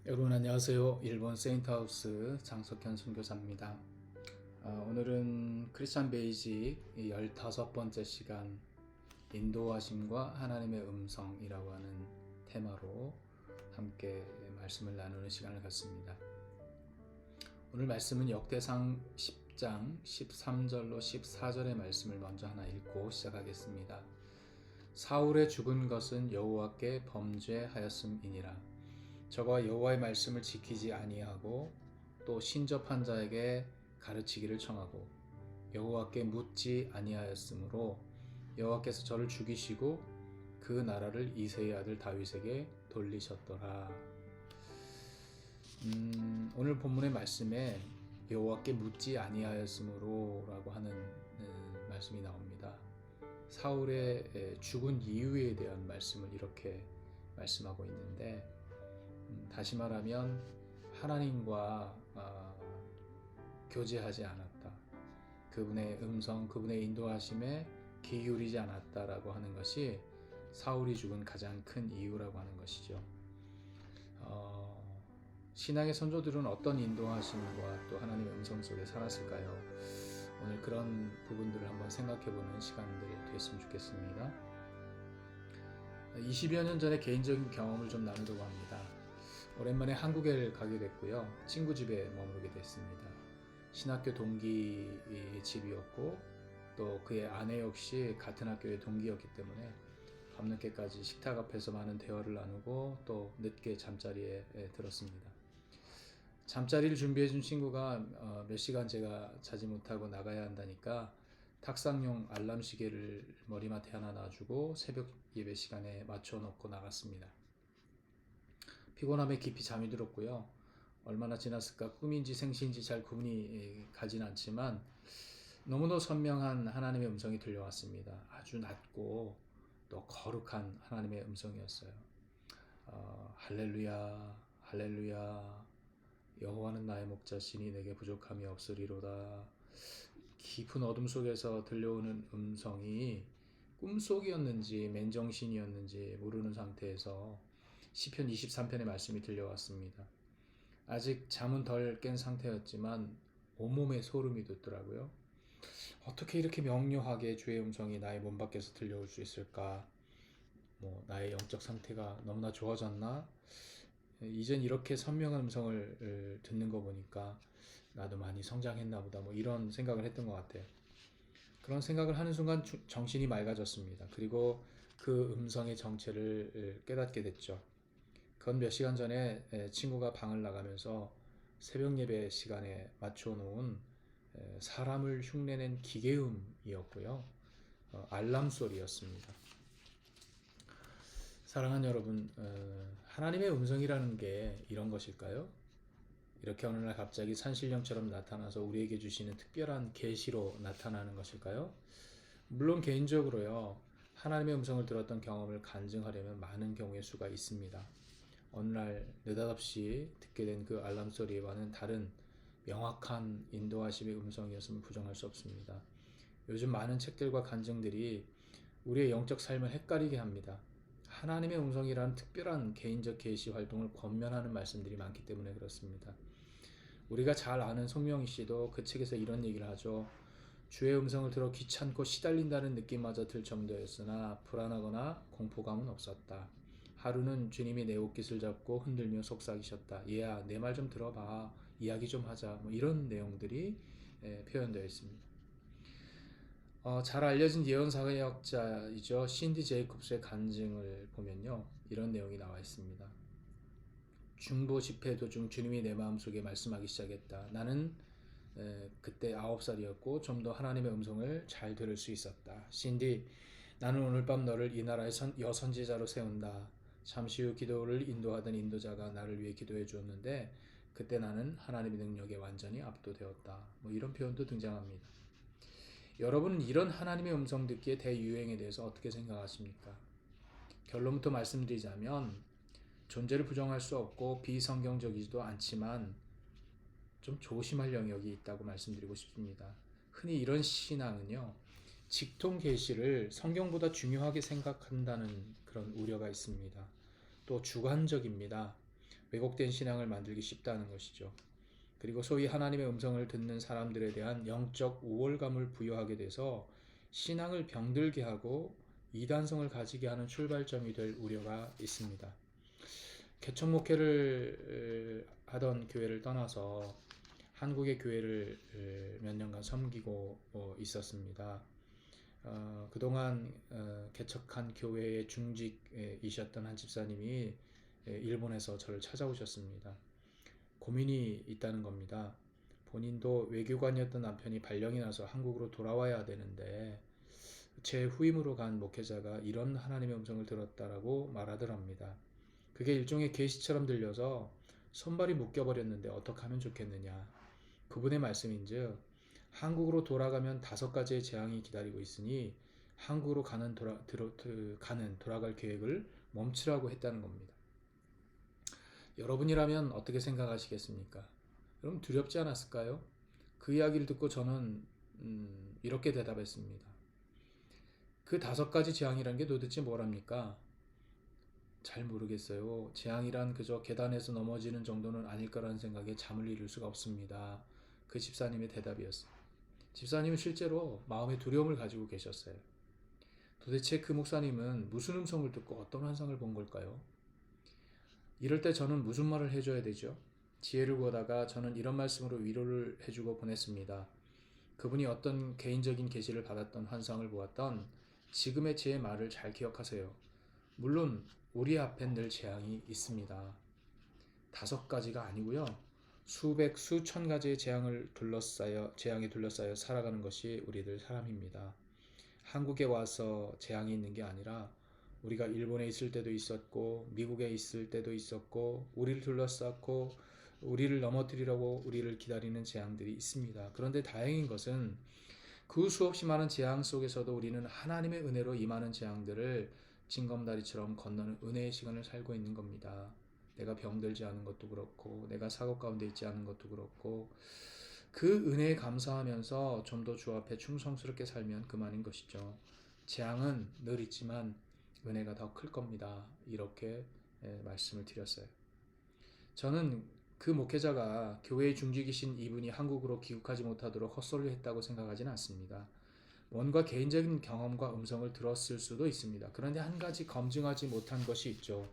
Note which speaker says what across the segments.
Speaker 1: 여러분 안녕하세요. 일본 세인트하우스 장석현 선교사입니다. 오늘은 크리스찬 베이지 15번째 시간 인도하심과 하나님의 음성이라고 하는 테마로 함께 말씀을 나누는 시간을 갖습니다. 오늘 말씀은 역대상 10장 13절로 14절의 말씀을 먼저 하나 읽고 시작하겠습니다. 사울의 죽은 것은 여호와께 범죄하였음이니라. 저가 여호와의 말씀을 지키지 아니하고 또 신접한 자에게 가르치기를 청하고 여호와께 묻지 아니하였으므로 여호와께서 저를 죽이시고 그 나라를 이새의 아들 다윗에게 돌리셨더라. 오늘 본문의 말씀에 여호와께 묻지 아니하였으므로 라고 하는 말씀이 나옵니다. 사울의 죽은 이유에 대한 말씀을 이렇게 말씀하고 있는데, 다시 말하면 하나님과 교제하지 않았다. 그분의 음성, 그분의 인도하심에 귀 기울이지 않았다라고 하는 것이 사울이 죽은 가장 큰 이유라고 하는 것이죠. 신앙의 선조들은 어떤 인도하심과 또 하나님의 음성 속에 살았을까요? 오늘 그런 부분들을 한번 생각해보는 시간들이 됐으면 좋겠습니다. 20여 년 전에 개인적인 경험을 좀 나누려고 합니다. 오랜만에 한국에 가게 됐고요. 친구 집에 머무르게 됐습니다. 신학교 동기의 집이었고 또 그의 아내 역시 같은 학교의 동기였기 때문에 밤늦게까지 식탁 앞에서 많은 대화를 나누고 또 늦게 잠자리에 들었습니다. 잠자리를 준비해 준 친구가 몇 시간 제가 자지 못하고 나가야 한다니까 탁상용 알람 시계를 머리맡에 하나 놔주고 새벽 예배 시간에 맞춰 놓고 나갔습니다. 피곤함에 깊이 잠이 들었고요. 얼마나 지났을까 꿈인지 생시인지 잘 구분이 가진 않지만 너무도 선명한 하나님의 음성이 들려왔습니다. 아주 낮고 또 거룩한 하나님의 음성이었어요. 할렐루야, 할렐루야, 여호와는 나의 목자시니 내게 부족함이 없으리로다. 깊은 어둠 속에서 들려오는 음성이 꿈속이었는지 맨정신이었는지 모르는 상태에서 시편 23편의 말씀이 들려왔습니다. 아직 잠은 덜 깬 상태였지만 온몸에 소름이 돋더라고요. 어떻게 이렇게 명료하게 주의 음성이 나의 몸 밖에서 들려올 수 있을까? 나의 영적 상태가 너무나 좋아졌나? 이젠 이렇게 선명한 음성을 듣는 거 보니까 나도 많이 성장했나 보다, 이런 생각을 했던 것 같아요. 그런 생각을 하는 순간 정신이 맑아졌습니다. 그리고 그 음성의 정체를 깨닫게 됐죠. 그건 몇 시간 전에 친구가 방을 나가면서 새벽 예배 시간에 맞춰 놓은 사람을 흉내낸 기계음이었고요. 알람 소리였습니다. 사랑하는 여러분, 하나님의 음성이라는 게 이런 것일까요? 이렇게 어느 날 갑자기 산신령처럼 나타나서 우리에게 주시는 특별한 계시로 나타나는 것일까요? 물론 개인적으로요, 하나님의 음성을 들었던 경험을 간증하려면 많은 경우의 수가 있습니다. 어느 날 느닷없이 듣게 된 그 알람 소리와는 다른 명확한 인도하심의 음성이었음을 부정할 수 없습니다. 요즘 많은 책들과 간증들이 우리의 영적 삶을 헷갈리게 합니다. 하나님의 음성이라는 특별한 개인적 계시 활동을 권면하는 말씀들이 많기 때문에 그렇습니다. 우리가 잘 아는 송명희 씨도 그 책에서 이런 얘기를 하죠. 주의 음성을 들어 귀찮고 시달린다는 느낌마저 들 정도였으나 불안하거나 공포감은 없었다. 하루는 주님이 내 옷깃을 잡고 흔들며 속삭이셨다. 얘야, 내 말 좀 들어봐. 이야기 좀 하자. 이런 내용들이 표현되어 있습니다. 잘 알려진 예언사역자이죠. 신디 제이콥스의 간증을 보면요, 이런 내용이 나와 있습니다. 중보 집회 도중 주님이 내 마음속에 말씀하기 시작했다. 나는 그때 9살이었고 좀 더 하나님의 음성을 잘 들을 수 있었다. 신디, 나는 오늘 밤 너를 이 나라의 여선지자로 세운다. 잠시 후 기도를 인도하던 인도자가 나를 위해 기도해 주었는데 그때 나는 하나님의 능력에 완전히 압도되었다. 이런 표현도 등장합니다. 여러분은 이런 하나님의 음성 듣기의 대유행에 대해서 어떻게 생각하십니까? 결론부터 말씀드리자면 존재를 부정할 수 없고 비성경적이지도 않지만 좀 조심할 영역이 있다고 말씀드리고 싶습니다. 흔히 이런 신앙은요, 직통 계시를 성경보다 중요하게 생각한다는 그런 우려가 있습니다. 또 주관적입니다. 왜곡된 신앙을 만들기 쉽다는 것이죠. 그리고 소위 하나님의 음성을 듣는 사람들에 대한 영적 우월감을 부여하게 돼서 신앙을 병들게 하고 이단성을 가지게 하는 출발점이 될 우려가 있습니다. 개척 목회를 하던 교회를 떠나서 한국의 교회를 몇 년간 섬기고 있었습니다. 그동안 개척한 교회의 중직이셨던 한 집사님이 일본에서 저를 찾아오셨습니다. 고민이 있다는 겁니다. 본인도 외교관이었던 남편이 발령이 나서 한국으로 돌아와야 되는데 제 후임으로 간 목회자가 이런 하나님의 음성을 들었다라고 말하더랍니다. 그게 일종의 계시처럼 들려서 손발이 묶여버렸는데 어떻게 하면 좋겠느냐. 그분의 말씀인즉 한국으로 돌아가면 5가지의 재앙이 기다리고 있으니 한국으로 돌아갈 계획을 멈추라고 했다는 겁니다. 여러분이라면 어떻게 생각하시겠습니까? 여러분 두렵지 않았을까요? 그 이야기를 듣고 저는 이렇게 대답했습니다. 그 5가지 재앙이란 게 도대체 뭐랍니까? 잘 모르겠어요. 재앙이란 그저 계단에서 넘어지는 정도는 아닐 거라는 생각에 잠을 이룰 수가 없습니다. 그 집사님의 대답이었어요. 집사님은 실제로 마음의 두려움을 가지고 계셨어요. 도대체 그 목사님은 무슨 음성을 듣고 어떤 환상을 본 걸까요? 이럴 때 저는 무슨 말을 해줘야 되죠? 지혜를 구하다가 저는 이런 말씀으로 위로를 해주고 보냈습니다. 그분이 어떤 개인적인 계시를 받았던 환상을 보았던 지금의 제 말을 잘 기억하세요. 물론 우리 앞엔 늘 재앙이 있습니다. 5가지가 아니고요. 수백, 수천 가지의 재앙에 둘러싸여 살아가는 것이 우리들 사람입니다. 한국에 와서 재앙이 있는 게 아니라 우리가 일본에 있을 때도 있었고 미국에 있을 때도 있었고 우리를 둘러싸고 우리를 넘어뜨리려고 우리를 기다리는 재앙들이 있습니다. 그런데 다행인 것은 그 수없이 많은 재앙 속에서도 우리는 하나님의 은혜로 임하는 재앙들을 징검다리처럼 건너는 은혜의 시간을 살고 있는 겁니다. 내가 병들지 않은 것도 그렇고 내가 사고 가운데 있지 않은 것도 그렇고 그 은혜에 감사하면서 좀 더 주 앞에 충성스럽게 살면 그만인 것이죠. 재앙은 늘 있지만 은혜가 더 클 겁니다. 이렇게 말씀을 드렸어요. 저는 그 목회자가 교회의 중직이신 이분이 한국으로 귀국하지 못하도록 헛소리를 했다고 생각하지는 않습니다. 뭔가 개인적인 경험과 음성을 들었을 수도 있습니다. 그런데 한 가지 검증하지 못한 것이 있죠.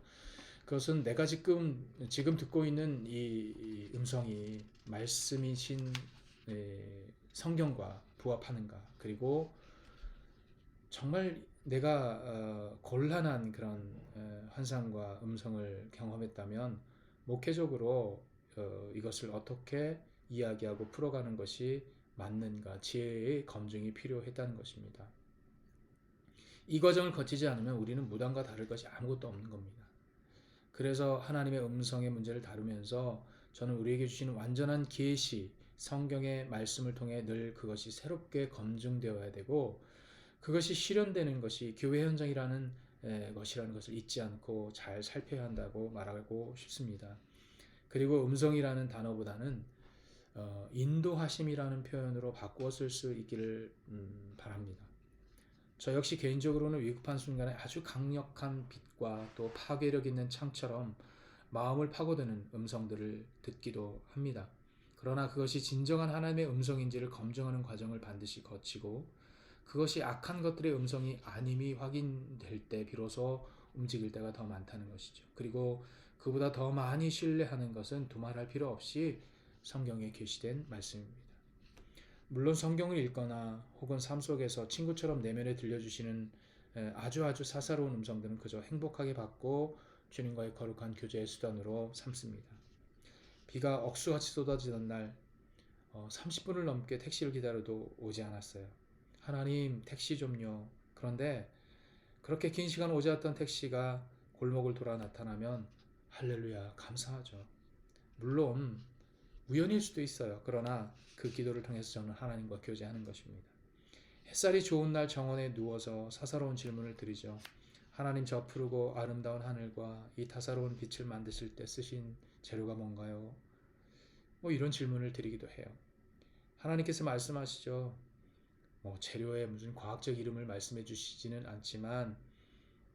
Speaker 1: 그것은 내가 지금 듣고 있는 이 음성이 말씀이신 성경과 부합하는가. 그리고 정말 내가 곤란한 그런 환상과 음성을 경험했다면 목회적으로 이것을 어떻게 이야기하고 풀어가는 것이 맞는가 지혜의 검증이 필요했다는 것입니다. 이 과정을 거치지 않으면 우리는 무당과 다를 것이 아무것도 없는 겁니다. 그래서 하나님의 음성의 문제를 다루면서 저는 우리에게 주시는 완전한 계시, 성경의 말씀을 통해 늘 그것이 새롭게 검증되어야 되고 그것이 실현되는 것이 교회 현장이라는 것이라는 것을 잊지 않고 잘 살펴야 한다고 말하고 싶습니다. 그리고 음성이라는 단어보다는 인도하심이라는 표현으로 바꾸어 쓸 수 있기를 바랍니다. 저 역시 개인적으로는 위급한 순간에 아주 강력한 빛과 또 파괴력 있는 창처럼 마음을 파고드는 음성들을 듣기도 합니다. 그러나 그것이 진정한 하나님의 음성인지를 검증하는 과정을 반드시 거치고 그것이 악한 것들의 음성이 아님이 확인될 때 비로소 움직일 때가 더 많다는 것이죠. 그리고 그보다 더 많이 신뢰하는 것은 두말할 필요 없이 성경에 계시된 말씀입니다. 물론 성경을 읽거나 혹은 삶 속에서 친구처럼 내면에 들려주시는 아주 사사로운 음성들은 그저 행복하게 받고 주님과의 거룩한 교제의 수단으로 삼습니다. 비가 억수같이 쏟아지던 날 30분을 넘게 택시를 기다려도 오지 않았어요. 하나님 택시 좀요. 그런데 그렇게 긴 시간 오지 않았던 택시가 골목을 돌아 나타나면 할렐루야 감사하죠. 물론 우연일 수도 있어요. 그러나 그 기도를 통해서 저는 하나님과 교제하는 것입니다. 햇살이 좋은 날 정원에 누워서 사사로운 질문을 드리죠. 하나님 저 푸르고 아름다운 하늘과 이 다사로운 빛을 만드실 때 쓰신 재료가 뭔가요? 이런 질문을 드리기도 해요. 하나님께서 말씀하시죠. 재료의 무슨 과학적 이름을 말씀해 주시지는 않지만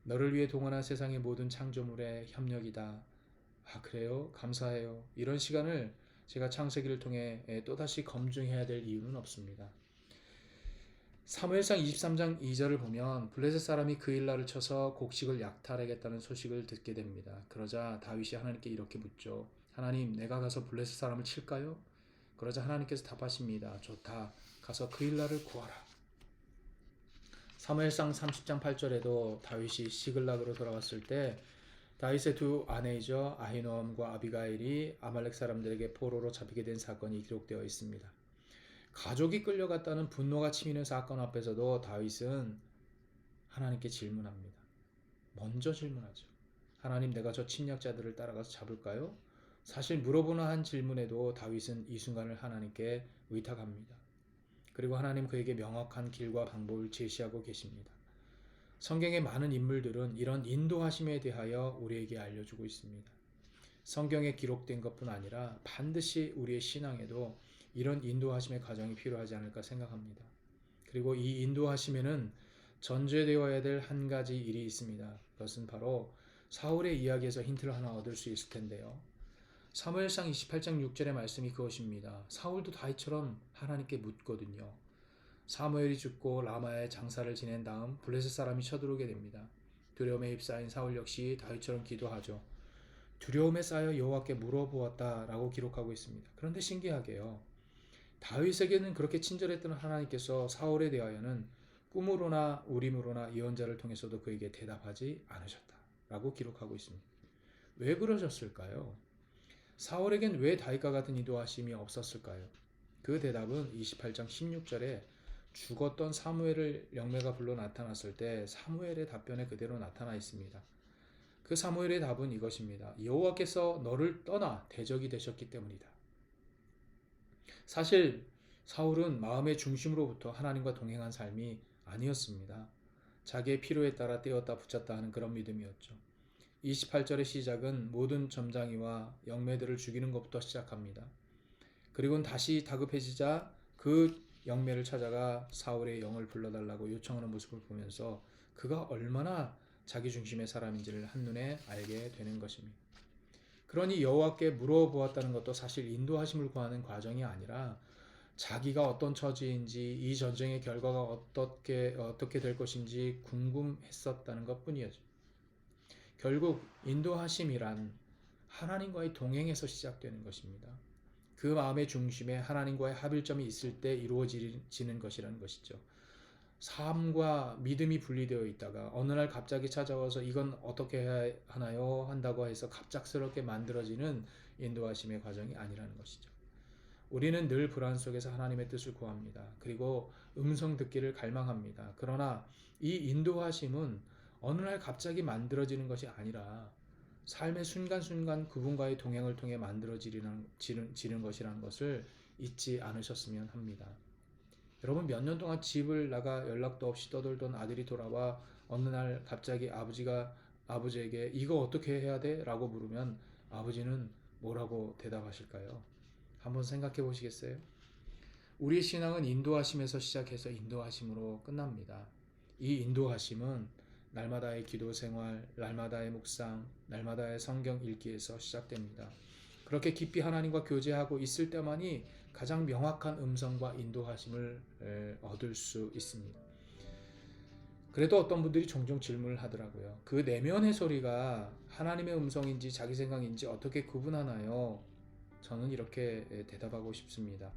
Speaker 1: 너를 위해 동원한 세상의 모든 창조물의 협력이다. 아, 그래요? 감사해요. 이런 시간을 제가 창세기를 통해 또다시 검증해야 될 이유는 없습니다. 사무엘상 23장 2절을 보면 블레셋 사람이 그 일날을 쳐서 곡식을 약탈하겠다는 소식을 듣게 됩니다. 그러자 다윗이 하나님께 이렇게 묻죠. 하나님, 내가 가서 블레셋 사람을 칠까요? 그러자 하나님께서 답하십니다. 좋다. 가서 그 일날을 구하라. 사무엘상 30장 8절에도 다윗이 시글락으로 돌아왔을 때 다윗의 두 아내이죠. 아히노암과 아비가일이 아말렉 사람들에게 포로로 잡히게 된 사건이 기록되어 있습니다. 가족이 끌려갔다는 분노가 치미는 사건 앞에서도 다윗은 하나님께 질문합니다. 먼저 질문하죠. 하나님, 내가 저 침략자들을 따라가서 잡을까요? 사실 물어보는 한 질문에도 다윗은 이 순간을 하나님께 의탁합니다. 그리고 하나님 그에게 명확한 길과 방법을 제시하고 계십니다. 성경의 많은 인물들은 이런 인도하심에 대하여 우리에게 알려주고 있습니다. 성경에 기록된 것뿐 아니라 반드시 우리의 신앙에도 이런 인도하심의 과정이 필요하지 않을까 생각합니다. 그리고 이 인도하심에는 전제되어야 될 한 가지 일이 있습니다. 그것은 바로 사울의 이야기에서 힌트를 하나 얻을 수 있을 텐데요. 사무엘상 28장 6절의 말씀이 그것입니다. 사울도 다윗처럼 하나님께 묻거든요. 사무엘이 죽고 라마에 장사를 지낸 다음 블레셋 사람이 쳐들어오게 됩니다. 두려움에 휩싸인 사울 역시 다윗처럼 기도하죠. 두려움에 쌓여 여호와께 물어보았다라고 기록하고 있습니다. 그런데 신기하게요. 다윗에게는 그렇게 친절했던 하나님께서 사울에 대하여는 꿈으로나 우림으로나 예언자를 통해서도 그에게 대답하지 않으셨다라고 기록하고 있습니다. 왜 그러셨을까요? 사울에겐 왜 다윗과 같은 인도하심이 없었을까요? 그 대답은 28장 16절에 죽었던 사무엘을 영매가 불러 나타났을 때 사무엘의 답변에 그대로 나타나 있습니다. 그 사무엘의 답은 이것입니다. 여호와께서 너를 떠나 대적이 되셨기 때문이다. 사실 사울은 마음의 중심으로부터 하나님과 동행한 삶이 아니었습니다. 자기의 필요에 따라 떼었다 붙였다 하는 그런 믿음이었죠. 28절의 시작은 모든 점장이와 영매들을 죽이는 것부터 시작합니다. 그리고는 다시 다급해지자 그 영매를 찾아가 사울의 영을 불러달라고 요청하는 모습을 보면서 그가 얼마나 자기 중심의 사람인지를 한눈에 알게 되는 것입니다. 그러니 여호와께 물어보았다는 것도 사실 인도하심을 구하는 과정이 아니라 자기가 어떤 처지인지 이 전쟁의 결과가 어떻게 될 것인지 궁금했었다는 것뿐이었죠. 결국 인도하심이란 하나님과의 동행에서 시작되는 것입니다. 그 마음의 중심에 하나님과의 합일점이 있을 때 이루어지는 것이라는 것이죠. 삶과 믿음이 분리되어 있다가 어느 날 갑자기 찾아와서 이건 어떻게 해야 하나요? 한다고 해서 갑작스럽게 만들어지는 인도하심의 과정이 아니라는 것이죠. 우리는 늘 불안 속에서 하나님의 뜻을 구합니다. 그리고 음성 듣기를 갈망합니다. 그러나 이 인도하심은 어느 날 갑자기 만들어지는 것이 아니라 삶의 순간순간 그분과의 동행을 통해 만들어지는 것이라는 것을 잊지 않으셨으면 합니다. 여러분, 몇 년 동안 집을 나가 연락도 없이 떠돌던 아들이 돌아와 어느 날 갑자기 아버지에게 이거 어떻게 해야 돼? 라고 물으면 아버지는 뭐라고 대답하실까요? 한번 생각해 보시겠어요? 우리의 신앙은 인도하심에서 시작해서 인도하심으로 끝납니다. 이 인도하심은 날마다의 기도 생활, 날마다의 묵상, 날마다의 성경 읽기에서 시작됩니다. 그렇게 깊이 하나님과 교제하고 있을 때만이 가장 명확한 음성과 인도하심을 얻을 수 있습니다. 그래도 어떤 분들이 종종 질문을 하더라고요. 그 내면의 소리가 하나님의 음성인지 자기 생각인지 어떻게 구분하나요? 저는 이렇게 대답하고 싶습니다.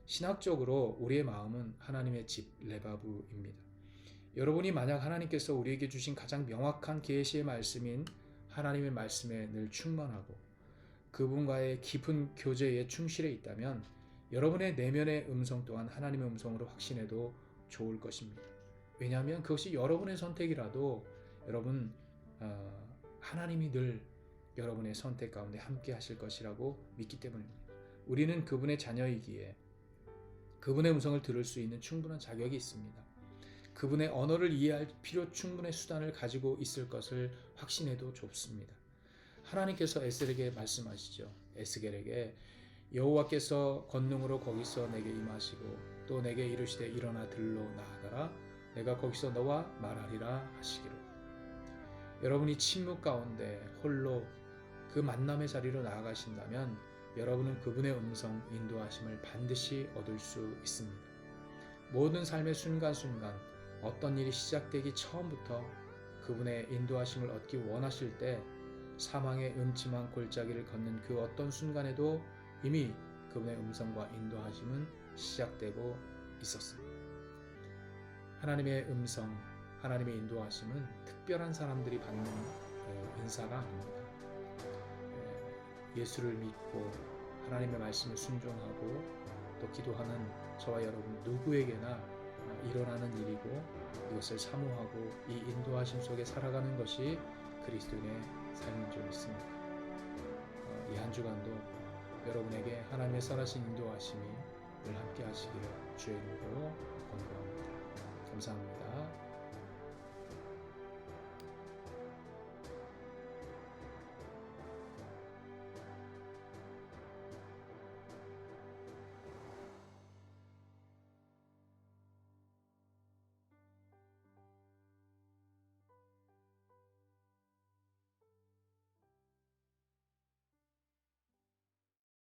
Speaker 1: 신학적으로 우리의 마음은 하나님의 집 레바브입니다. 여러분이 만약 하나님께서 우리에게 주신 가장 명확한 계시의 말씀인 하나님의 말씀에 늘 충만하고 그분과의 깊은 교제에 충실해 있다면 여러분의 내면의 음성 또한 하나님의 음성으로 확신해도 좋을 것입니다. 왜냐하면 그것이 여러분의 선택이라도 여러분 하나님이 늘 여러분의 선택 가운데 함께 하실 것이라고 믿기 때문입니다. 우리는 그분의 자녀이기에 그분의 음성을 들을 수 있는 충분한 자격이 있습니다. 그분의 언어를 이해할 충분의 수단을 가지고 있을 것을 확신해도 좋습니다. 하나님께서 에스겔에게 말씀하시죠. 에스겔에게 여호와께서 권능으로 거기서 내게 임하시고 또 내게 이르시되 일어나 들로 나아가라 내가 거기서 너와 말하리라 하시기로. 여러분이 침묵 가운데 홀로 그 만남의 자리로 나아가신다면 여러분은 그분의 음성, 인도하심을 반드시 얻을 수 있습니다. 모든 삶의 순간순간 어떤 일이 시작되기 처음부터 그분의 인도하심을 얻기 원하실 때 사망의 음침한 골짜기를 걷는 그 어떤 순간에도 이미 그분의 음성과 인도하심은 시작되고 있었습니다. 하나님의 음성, 하나님의 인도하심은 특별한 사람들이 받는 은사가 아닙니다. 예수를 믿고 하나님의 말씀을 순종하고 또 기도하는 저와 여러분 누구에게나 일어나는 일이고 이것을 사모하고 이 인도하심 속에 살아가는 것이 그리스도인의 삶인 줄 믿습니다. 이 한 주간도 여러분에게 하나님의 선하신 인도하심이 늘 함께 하시기를 주의 이름으로 권고합니다. 감사합니다.